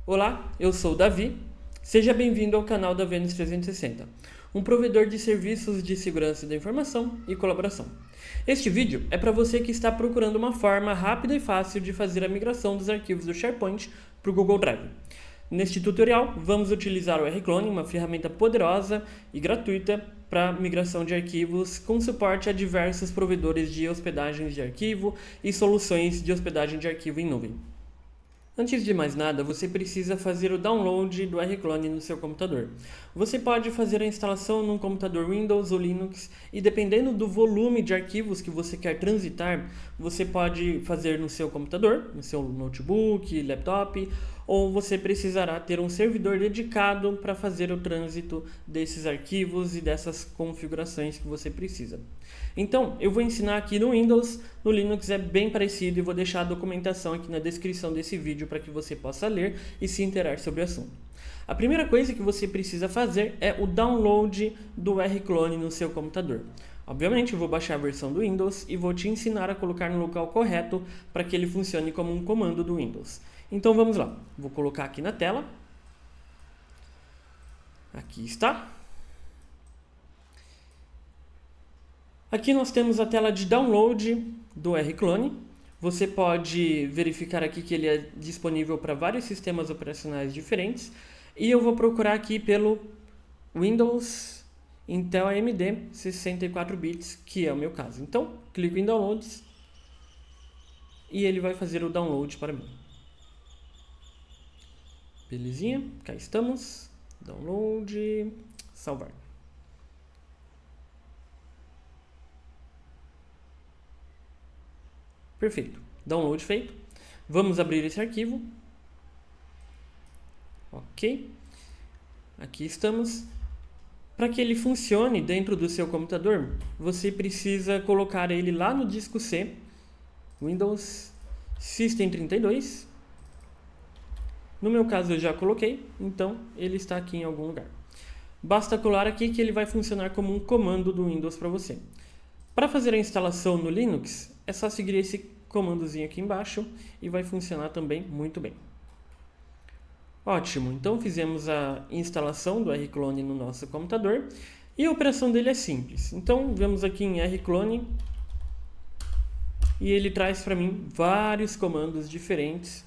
Olá, eu sou o Davi. Seja bem-vindo ao canal da Vênus 360, um provedor de serviços de segurança da informação e colaboração. Este vídeo é para você que está procurando uma forma rápida e fácil de fazer a migração dos arquivos do SharePoint para o Google Drive. Neste tutorial, vamos utilizar o rClone, uma ferramenta poderosa e gratuita para migração de arquivos com suporte a diversos provedores de hospedagens de arquivo e soluções de hospedagem de arquivo em nuvem. Antes de mais nada, você precisa fazer o download do rClone no seu computador. Você pode fazer a instalação num computador Windows ou Linux e dependendo do volume de arquivos que você quer transitar, você pode fazer no seu computador, no seu notebook, laptop, ou você precisará ter um servidor dedicado para fazer o trânsito desses arquivos e dessas configurações que você precisa. Então, eu vou ensinar aqui no Windows, no Linux é bem parecido e vou deixar a documentação aqui na descrição desse vídeo para que você possa ler e se interar sobre o assunto. A primeira coisa que você precisa fazer é o download do rClone no seu computador. Obviamente, eu vou baixar a versão do Windows e vou te ensinar a colocar no local correto para que ele funcione como um comando do Windows. Então vamos lá, vou colocar aqui na tela. Aqui está. Aqui nós temos a tela de download do rClone. Você pode verificar aqui que ele é disponível para vários sistemas operacionais diferentes. E eu vou procurar aqui pelo Windows Intel AMD 64 bits, que é o meu caso. Então, clico em Downloads e ele vai fazer o download para mim. Belezinha, cá estamos. Download, salvar. Perfeito, download feito. Vamos abrir esse arquivo. Ok, aqui estamos. Para que ele funcione dentro do seu computador, você precisa colocar ele lá no disco C, Windows System 32. No meu caso eu já coloquei, então ele está aqui em algum lugar. Basta colar aqui que ele vai funcionar como um comando do Windows para você. Para fazer a instalação no Linux, é só seguir esse comandozinho aqui embaixo e vai funcionar também muito bem. Ótimo, então fizemos a instalação do rClone no nosso computador e a operação dele é simples. Então vamos aqui em rClone e ele traz para mim vários comandos diferentes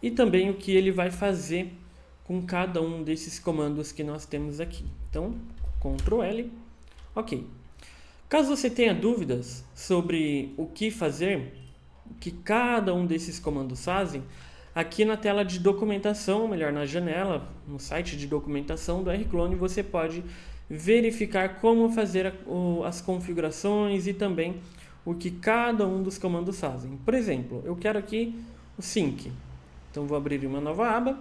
e também o que ele vai fazer com cada um desses comandos que nós temos aqui. Então, Ctrl L, ok. Caso você tenha dúvidas sobre o que fazer, o que cada um desses comandos fazem, aqui na tela de documentação, ou melhor, na janela, no site de documentação do rClone, você pode verificar como fazer as configurações e também o que cada um dos comandos fazem. Por exemplo, eu quero aqui o sync. Então vou abrir uma nova aba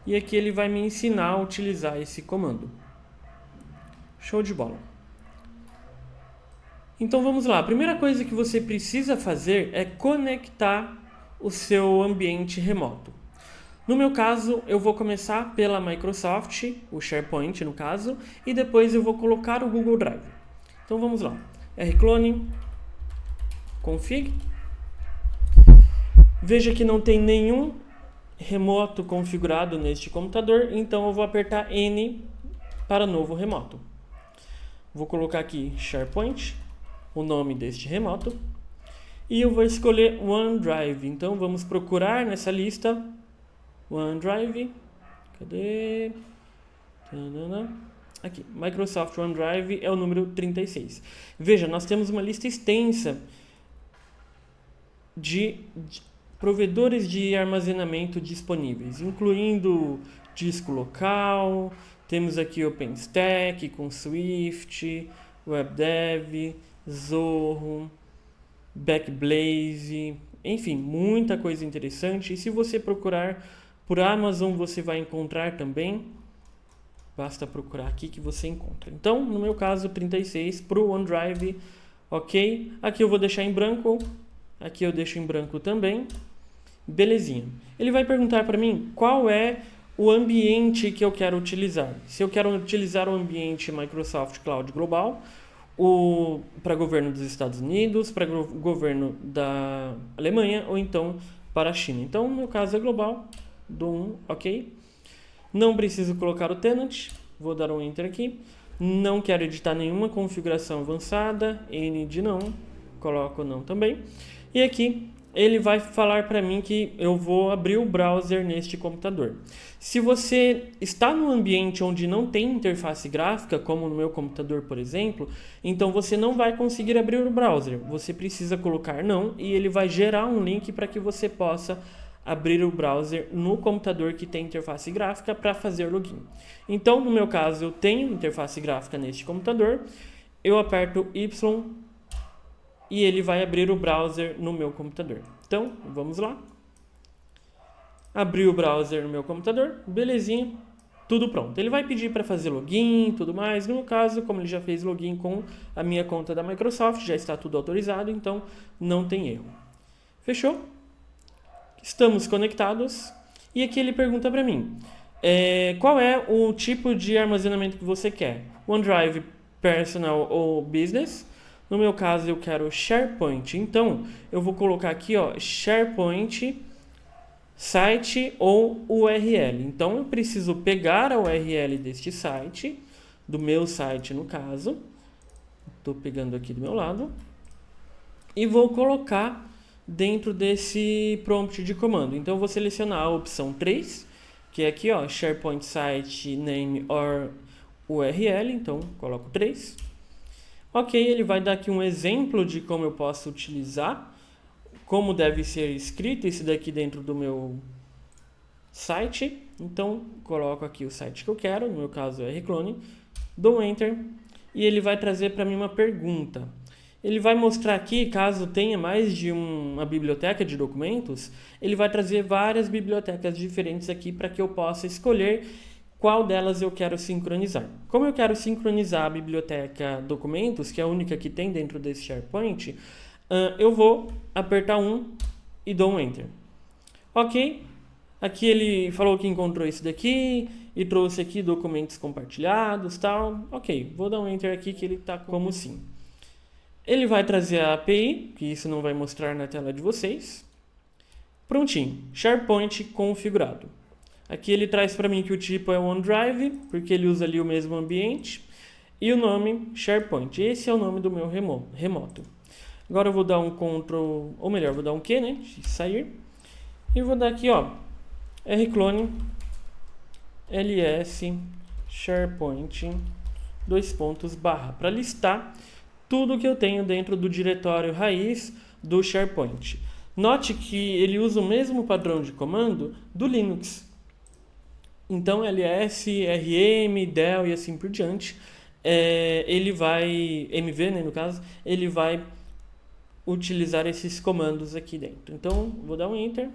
e aqui ele vai me ensinar a utilizar esse comando. Show de bola! Então vamos lá, a primeira coisa que você precisa fazer é conectar o seu ambiente remoto. No meu caso, eu vou começar pela Microsoft, o SharePoint no caso, e depois eu vou colocar o Google Drive. Então vamos lá, rClone, config. Veja que não tem nenhum remoto configurado neste computador, então eu vou apertar N para novo remoto. Vou colocar aqui SharePoint, o nome deste remoto, e eu vou escolher OneDrive. Então vamos procurar nessa lista OneDrive. Cadê? Aqui, Microsoft OneDrive é o número 36. Veja, nós temos uma lista extensa de provedores de armazenamento disponíveis, incluindo disco local, temos aqui OpenStack com Swift, WebDev, Zorro, Backblaze, enfim, muita coisa interessante. E se você procurar por Amazon, você vai encontrar também. Basta procurar aqui que você encontra. Então, no meu caso, 36 para o OneDrive, ok. Aqui eu vou deixar em branco, aqui eu deixo em branco também. Belezinha. Ele vai perguntar para mim qual é o ambiente que eu quero utilizar. Se eu quero utilizar o ambiente Microsoft Cloud Global, para governo dos Estados Unidos, para governo da Alemanha ou então para a China. Então, no meu caso é global, dou um OK. Não preciso colocar o tenant, vou dar um Enter aqui. Não quero editar nenhuma configuração avançada, N de não, coloco não também. E aqui ele vai falar para mim que eu vou abrir o browser neste computador. Se você está num ambiente onde não tem interface gráfica, como no meu computador, por exemplo, então você não vai conseguir abrir o browser. Você precisa colocar não e ele vai gerar um link para que você possa abrir o browser no computador que tem interface gráfica para fazer login. Então, no meu caso, eu tenho interface gráfica neste computador, eu aperto Y e ele vai abrir o browser no meu computador. Então, vamos lá. Abri o browser no meu computador, belezinha, tudo pronto. Ele vai pedir para fazer login, tudo mais. No meu caso, como ele já fez login com a minha conta da Microsoft, já está tudo autorizado, então não tem erro. Fechou? Estamos conectados. E aqui ele pergunta para mim, qual é o tipo de armazenamento que você quer? OneDrive, Personal ou Business? No meu caso, eu quero SharePoint. Então, eu vou colocar aqui, SharePoint, site ou URL. Então, eu preciso pegar a URL deste site, do meu site no caso. Estou pegando aqui do meu lado. E vou colocar dentro desse prompt de comando. Então, eu vou selecionar a opção 3, que é aqui, SharePoint Site Name or URL. Então, coloco 3. Ok, ele vai dar aqui um exemplo de como eu posso utilizar, como deve ser escrito isso daqui dentro do meu site. Então, coloco aqui o site que eu quero, no meu caso é Rclone, dou Enter e ele vai trazer para mim uma pergunta. Ele vai mostrar aqui, caso tenha mais de uma biblioteca de documentos, ele vai trazer várias bibliotecas diferentes aqui para que eu possa escolher qual delas eu quero sincronizar. Como eu quero sincronizar a biblioteca documentos, que é a única que tem dentro desse SharePoint, eu vou apertar 1 e dou um Enter. Ok, aqui ele falou que encontrou isso daqui e trouxe aqui documentos compartilhados, tal. Ok, vou dar um Enter aqui que ele está como sim. Ele vai trazer a API, que isso não vai mostrar na tela de vocês. Prontinho, SharePoint configurado. Aqui ele traz para mim que o tipo é OneDrive, porque ele usa ali o mesmo ambiente. E o nome SharePoint. Esse é o nome do meu remoto. Agora eu vou dar um Ctrl, ou melhor, vou dar um Q, de sair. E vou dar aqui, Rclone ls SharePoint /, para listar tudo que eu tenho dentro do diretório raiz do SharePoint. Note que ele usa o mesmo padrão de comando do Linux. Então, ls, rm, del e assim por diante, ele vai, mv, no caso, ele vai utilizar esses comandos aqui dentro. Então, vou dar um Enter.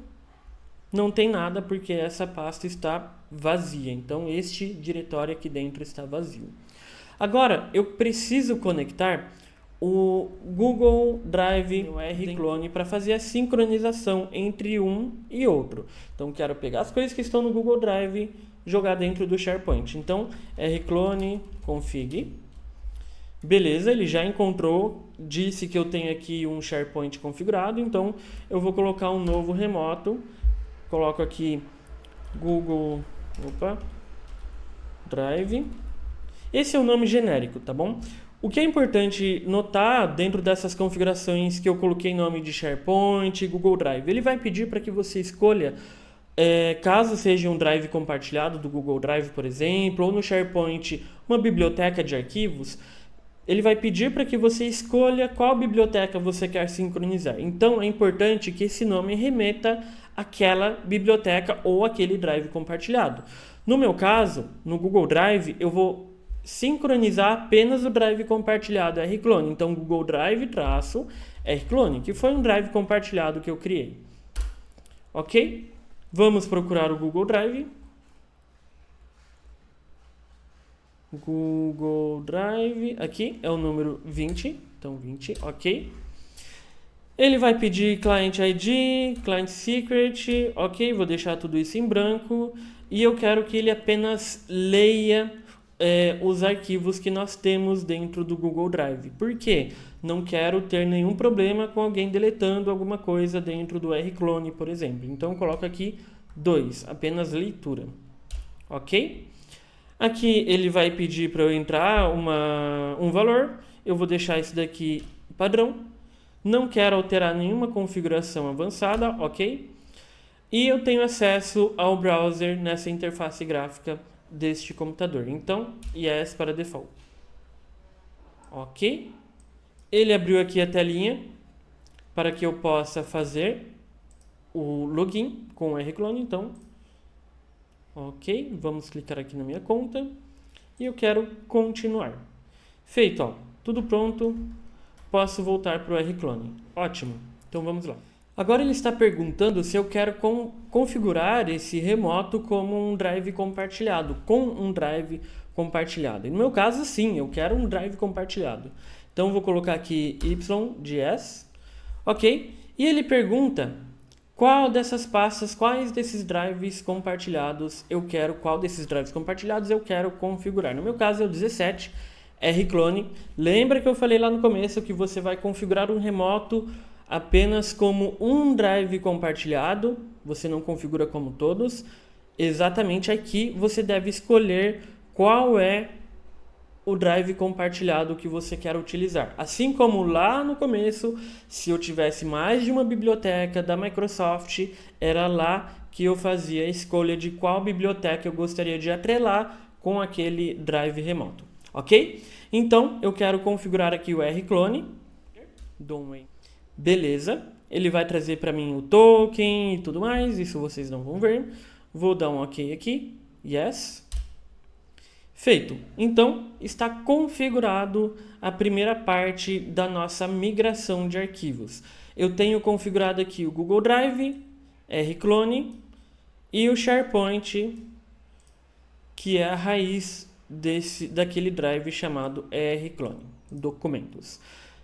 Não tem nada porque essa pasta está vazia. Então, este diretório aqui dentro está vazio. Agora, eu preciso conectar o Google Drive no Rclone para fazer a sincronização entre um e outro. Então, quero pegar as coisas que estão no Google Drive, jogar dentro do SharePoint. Então, Rclone config. Beleza, ele já encontrou, disse que eu tenho aqui um SharePoint configurado, então eu vou colocar um novo remoto. Coloco aqui Google Drive. Esse é o nome genérico, tá bom? O que é importante notar dentro dessas configurações que eu coloquei nome de SharePoint, Google Drive, ele vai pedir para que você escolha, caso seja um drive compartilhado do Google Drive, por exemplo, ou no SharePoint, uma biblioteca de arquivos, ele vai pedir para que você escolha qual biblioteca você quer sincronizar. Então, é importante que esse nome remeta àquela biblioteca ou aquele drive compartilhado. No meu caso, no Google Drive, eu vou sincronizar apenas o drive compartilhado Rclone. Então, Google Drive-Rclone, que foi um drive compartilhado que eu criei. Ok? Vamos procurar o Google Drive. Google Drive, aqui é o número 20, então 20, ok. Ele vai pedir Client ID, Client Secret, ok, vou deixar tudo isso em branco. E eu quero que ele apenas leia os arquivos que nós temos dentro do Google Drive. Por quê? Não quero ter nenhum problema com alguém deletando alguma coisa dentro do Rclone, por exemplo. Então, eu coloco aqui 2, apenas leitura. Ok? Aqui ele vai pedir para eu entrar um valor. Eu vou deixar esse daqui padrão. Não quero alterar nenhuma configuração avançada, ok? E eu tenho acesso ao browser nessa interface gráfica deste computador. Então, yes para default. Ok? Ele abriu aqui a telinha para que eu possa fazer o login com o rclone. Então, ok, vamos clicar aqui na minha conta e eu quero continuar. Feito, ó, tudo pronto. Posso voltar para o rclone. Ótimo, então vamos lá. Agora ele está perguntando se eu quero configurar esse remoto como um drive compartilhado, com um drive compartilhado. E no meu caso, sim, eu quero um drive compartilhado. Então vou colocar aqui y de yes, ok? E ele pergunta qual dessas pastas, quais desses drives compartilhados eu quero, qual desses drives compartilhados eu quero configurar. No meu caso é o 17. rclone. Lembra que eu falei lá no começo que você vai configurar um remoto apenas como um drive compartilhado, você não configura como todos. Exatamente aqui você deve escolher qual é o drive compartilhado que você quer utilizar. Assim como lá no começo, se eu tivesse mais de uma biblioteca da Microsoft, era lá que eu fazia a escolha de qual biblioteca eu gostaria de atrelar com aquele drive remoto. Ok? Então, eu quero configurar aqui o rclone. Beleza. Ele vai trazer para mim o token e tudo mais. Isso vocês não vão ver. Vou dar um ok aqui. Yes. Feito. Então, está configurado a primeira parte da nossa migração de arquivos. Eu tenho configurado aqui o Google Drive, rclone e o SharePoint, que é a raiz daquele drive chamado rclone, documentos.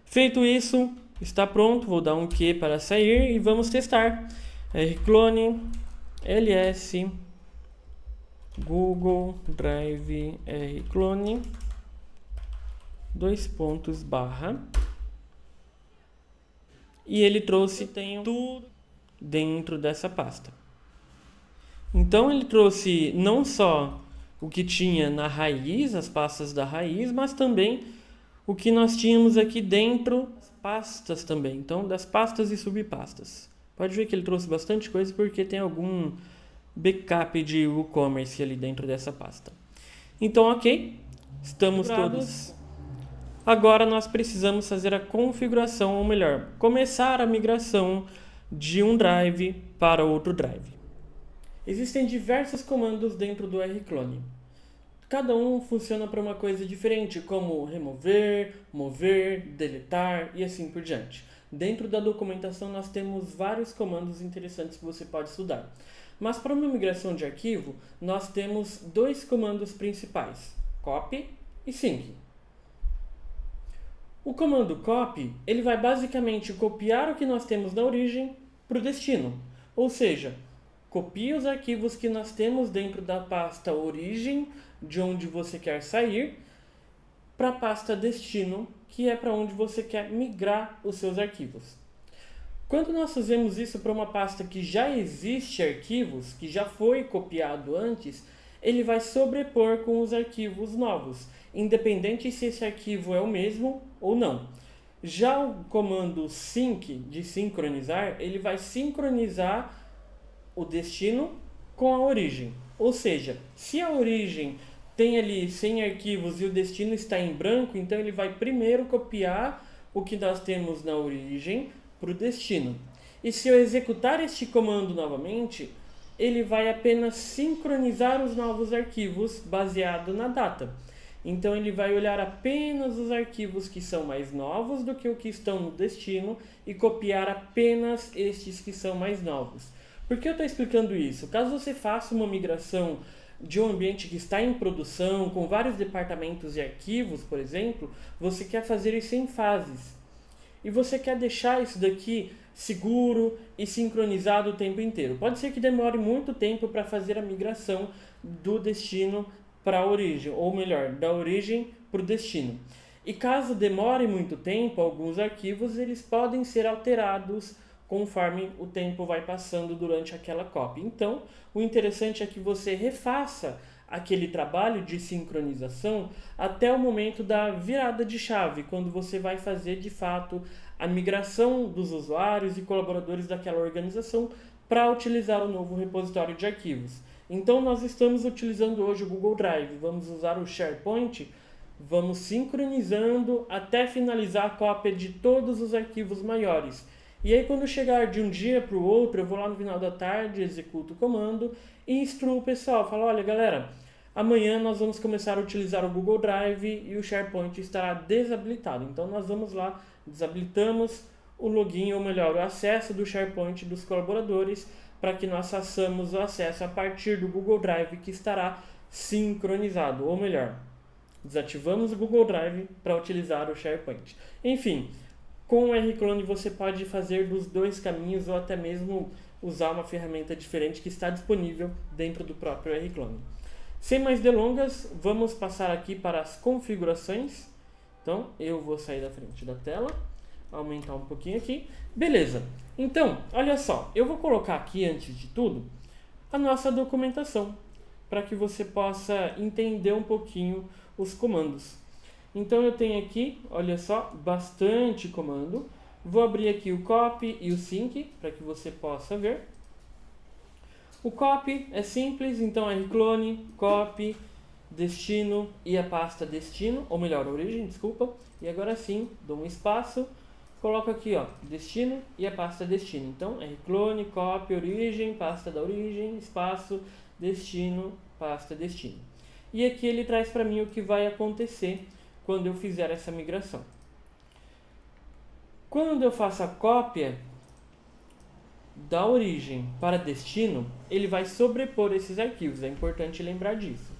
Feito isso, está pronto, vou dar um Q para sair e vamos testar. rclone ls Google Drive rclone /, e ele trouxe tudo dentro dessa pasta. Então ele trouxe não só o que tinha na raiz, as pastas da raiz, mas também o que nós tínhamos aqui dentro das pastas também. Então, das pastas e subpastas. Pode ver que ele trouxe bastante coisa porque tem algum backup de WooCommerce ali dentro dessa pasta. Então, ok, estamos todos. Agora nós precisamos fazer a configuração, ou melhor, começar a migração de um drive para outro drive. Existem diversos comandos dentro do rclone. Cada um funciona para uma coisa diferente, como remover, mover, deletar e assim por diante. Dentro da documentação nós temos vários comandos interessantes que você pode estudar. Mas para uma migração de arquivo, nós temos dois comandos principais, copy e sync. O comando copy, ele vai basicamente copiar o que nós temos na origem para o destino. Ou seja, copia os arquivos que nós temos dentro da pasta origem, de onde você quer sair, para a pasta destino, que é para onde você quer migrar os seus arquivos. Quando nós fazemos isso para uma pasta que já existe arquivos, que já foi copiado antes, ele vai sobrepor com os arquivos novos, independente se esse arquivo é o mesmo ou não. Já o comando sync, de sincronizar, ele vai sincronizar o destino com a origem. Ou seja, se a origem tem ali 100 arquivos e o destino está em branco, então ele vai primeiro copiar o que nós temos na origem para o destino. E se eu executar este comando novamente, ele vai apenas sincronizar os novos arquivos baseado na data. Então ele vai olhar apenas os arquivos que são mais novos do que o que estão no destino e copiar apenas estes que são mais novos. Por que eu estou explicando isso? Caso você faça uma migração de um ambiente que está em produção, com vários departamentos e arquivos, por exemplo, você quer fazer isso em fases. E você quer deixar isso daqui seguro e sincronizado o tempo inteiro. Pode ser que demore muito tempo para fazer a migração do destino para a origem, ou melhor, da origem para o destino. E caso demore muito tempo, alguns arquivos eles podem ser alterados conforme o tempo vai passando durante aquela cópia. Então, o interessante é que você refaça aquele trabalho de sincronização até o momento da virada de chave, quando você vai fazer de fato a migração dos usuários e colaboradores daquela organização para utilizar o novo repositório de arquivos. Então, nós estamos utilizando hoje o Google Drive, vamos usar o SharePoint, vamos sincronizando até finalizar a cópia de todos os arquivos maiores. E aí, quando chegar de um dia para o outro, eu vou lá no final da tarde, executo o comando e instruo o pessoal. Falo, olha galera, amanhã nós vamos começar a utilizar o Google Drive e o SharePoint estará desabilitado. Então, nós vamos lá, desabilitamos o login, ou melhor, o acesso do SharePoint dos colaboradores para que nós façamos o acesso a partir do Google Drive que estará sincronizado, ou melhor, desativamos o Google Drive para utilizar o SharePoint. Enfim, com o rclone você pode fazer dos dois caminhos ou até mesmo usar uma ferramenta diferente que está disponível dentro do próprio rclone. Sem mais delongas, vamos passar aqui para as configurações. Então, eu vou sair da frente da tela, aumentar um pouquinho aqui. Beleza. Então, olha só, eu vou colocar aqui, antes de tudo, a nossa documentação, para que você possa entender um pouquinho os comandos. Então, eu tenho aqui, olha só, bastante comando. Vou abrir aqui o copy e o sync, para que você possa ver. O copy é simples, então é rclone, copy, destino e a pasta destino, ou melhor, origem, desculpa. E agora sim, dou um espaço, coloco aqui, ó, destino e a pasta destino. Então é rclone, copy, origem, pasta da origem, espaço, destino, pasta destino. E aqui ele traz para mim o que vai acontecer quando eu fizer essa migração. Quando eu faço a cópia da origem para destino, ele vai sobrepor esses arquivos, é importante lembrar disso.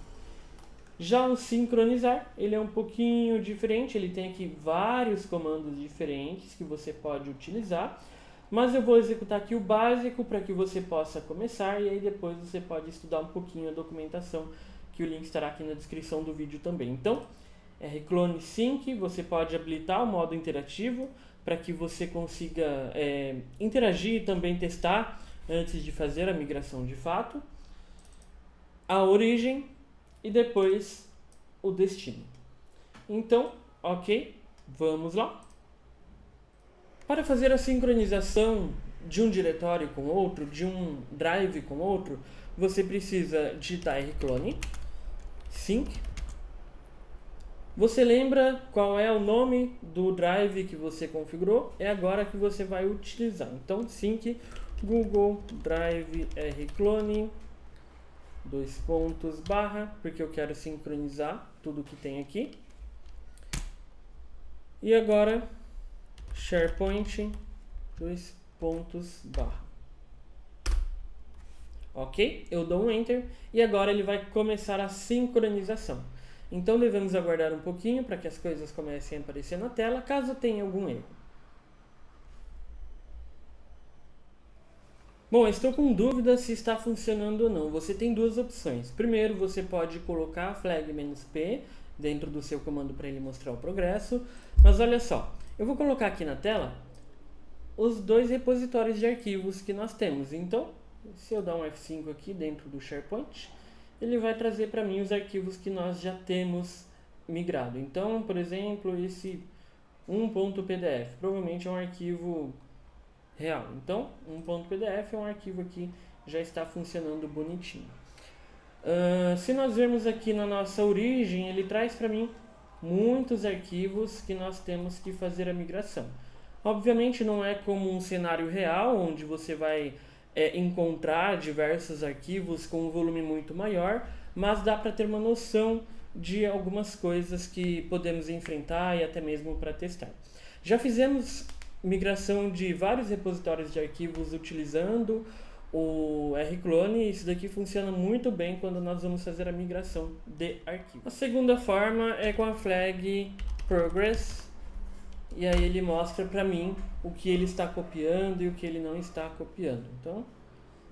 Já o sincronizar, ele é um pouquinho diferente, ele tem aqui vários comandos diferentes que você pode utilizar, mas eu vou executar aqui o básico para que você possa começar e aí depois você pode estudar um pouquinho a documentação, que o link estará aqui na descrição do vídeo também. Então, rclone sync, você pode habilitar o modo interativo, para que você consiga interagir e também testar antes de fazer a migração de fato, a origem e depois o destino. Então, ok, vamos lá. Para fazer a sincronização de um diretório com outro, de um drive com outro, você precisa digitar rclone sync. Você lembra qual é o nome do drive que você configurou? É agora que você vai utilizar. Então, sync Google Drive rclone, /, porque eu quero sincronizar tudo que tem aqui. E agora, SharePoint, /. Ok? Eu dou um Enter e agora ele vai começar a sincronização. Então devemos aguardar um pouquinho para que as coisas comecem a aparecer na tela, caso tenha algum erro. Bom, estou com dúvida se está funcionando ou não. Você tem duas opções. Primeiro, você pode colocar a flag "-p" dentro do seu comando para ele mostrar o progresso. Mas olha só, eu vou colocar aqui na tela os dois repositórios de arquivos que nós temos. Então, se eu dar um F5 aqui dentro do SharePoint, ele vai trazer para mim os arquivos que nós já temos migrado. Então, por exemplo, esse 1.pdf provavelmente é um arquivo real. Então, 1.pdf é um arquivo que já está funcionando bonitinho. Se nós vermos aqui na nossa origem, ele traz para mim muitos arquivos que nós temos que fazer a migração. Obviamente não é como um cenário real, onde você vai encontrar diversos arquivos com um volume muito maior, mas dá para ter uma noção de algumas coisas que podemos enfrentar e até mesmo para testar. Já fizemos migração de vários repositórios de arquivos utilizando o rclone. Isso daqui funciona muito bem quando nós vamos fazer a migração de arquivos. A segunda forma é com a flag progress, e aí ele mostra para mim o que ele está copiando e o que ele não está copiando. Então,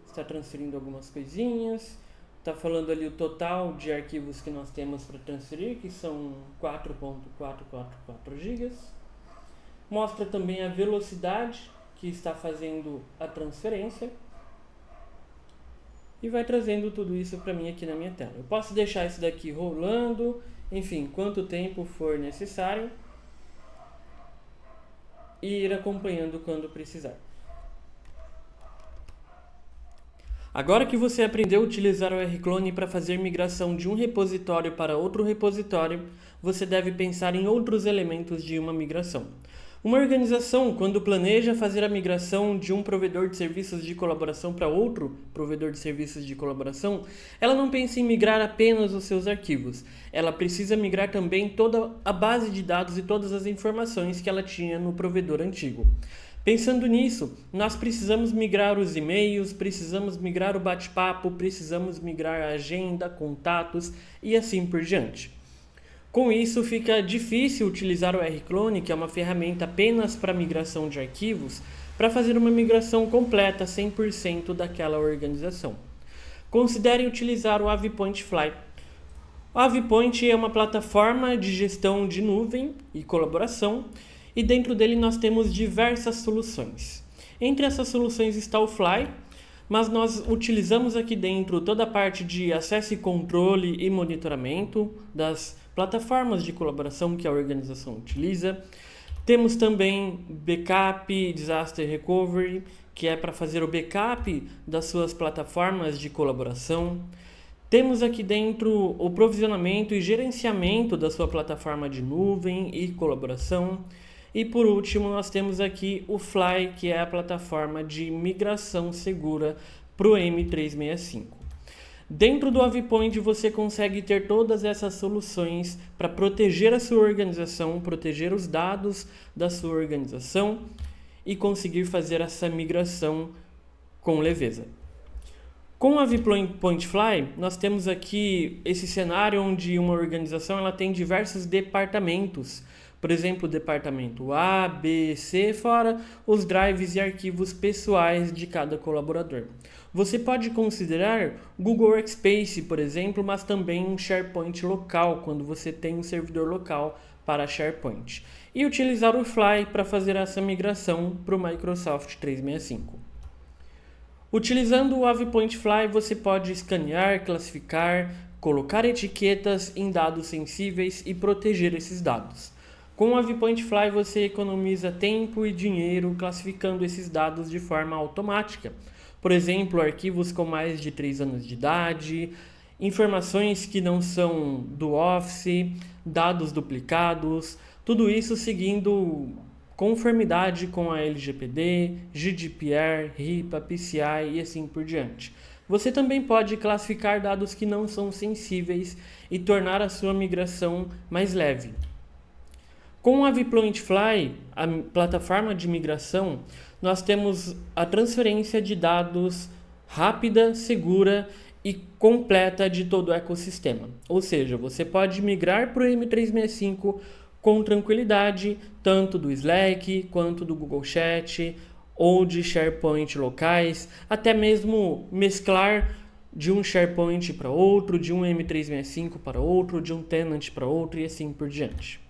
está transferindo algumas coisinhas, está falando ali o total de arquivos que nós temos para transferir, que são 4.444 GB. Mostra também a velocidade que está fazendo a transferência e vai trazendo tudo isso para mim aqui na minha tela. Eu posso deixar isso daqui rolando, enfim, quanto tempo for necessário e ir acompanhando quando precisar. Agora que você aprendeu a utilizar o rclone para fazer migração de um repositório para outro repositório, você deve pensar em outros elementos de uma migração. Uma organização, quando planeja fazer a migração de um provedor de serviços de colaboração para outro provedor de serviços de colaboração, ela não pensa em migrar apenas os seus arquivos. Ela precisa migrar também toda a base de dados e todas as informações que ela tinha no provedor antigo. Pensando nisso, nós precisamos migrar os e-mails, precisamos migrar o bate-papo, precisamos migrar a agenda, contatos e assim por diante. Com isso, fica difícil utilizar o rclone, que é uma ferramenta apenas para migração de arquivos, para fazer uma migração completa 100% daquela organização. Considere utilizar o AvePoint Fly. O AvePoint é uma plataforma de gestão de nuvem e colaboração, e dentro dele nós temos diversas soluções. Entre essas soluções está o Fly, mas nós utilizamos aqui dentro toda a parte de acesso e controle e monitoramento das plataformas de colaboração que a organização utiliza. Temos também Backup, Disaster Recovery, que é para fazer o backup das suas plataformas de colaboração. Temos aqui dentro o provisionamento e gerenciamento da sua plataforma de nuvem e colaboração. E por último, nós temos aqui o Fly, que é a plataforma de migração segura para o M365. Dentro do AvePoint você consegue ter todas essas soluções para proteger a sua organização, proteger os dados da sua organização e conseguir fazer essa migração com leveza. Com o AvePoint Fly, nós temos aqui esse cenário onde uma organização ela tem diversos departamentos. Por exemplo, o departamento A, B, C, fora os drives e arquivos pessoais de cada colaborador. Você pode considerar Google Workspace, por exemplo, mas também um SharePoint local, quando você tem um servidor local para SharePoint. E utilizar o Fly para fazer essa migração para o Microsoft 365. Utilizando o AvePoint Fly, você pode escanear, classificar, colocar etiquetas em dados sensíveis e proteger esses dados. Com o AvePoint Fly você economiza tempo e dinheiro classificando esses dados de forma automática. Por exemplo, arquivos com mais de 3 anos de idade, informações que não são do Office, dados duplicados, tudo isso seguindo conformidade com a LGPD, GDPR, HIPAA, PCI e assim por diante. Você também pode classificar dados que não são sensíveis e tornar a sua migração mais leve. Com o AvePoint Fly, a plataforma de migração, nós temos a transferência de dados rápida, segura e completa de todo o ecossistema. Ou seja, você pode migrar para o M365 com tranquilidade, tanto do Slack quanto do Google Chat ou de SharePoint locais, até mesmo mesclar de um SharePoint para outro, de um M365 para outro, de um tenant para outro e assim por diante.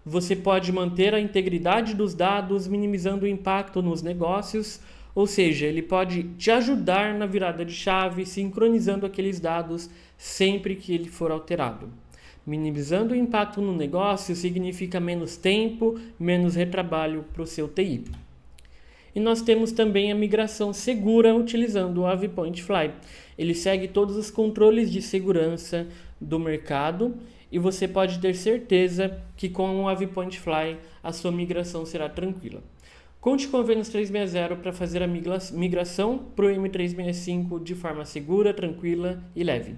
Você pode manter a integridade dos dados, minimizando o impacto nos negócios, ou seja, ele pode te ajudar na virada de chave, sincronizando aqueles dados sempre que ele for alterado. Minimizando o impacto no negócio significa menos tempo, menos retrabalho para o seu TI. E nós temos também a migração segura utilizando o AvePoint Fly. Ele segue todos os controles de segurança do mercado e você pode ter certeza que com o AvePoint Fly a sua migração será tranquila. Conte com o Venus 360 para fazer a migração para o M365 de forma segura, tranquila e leve.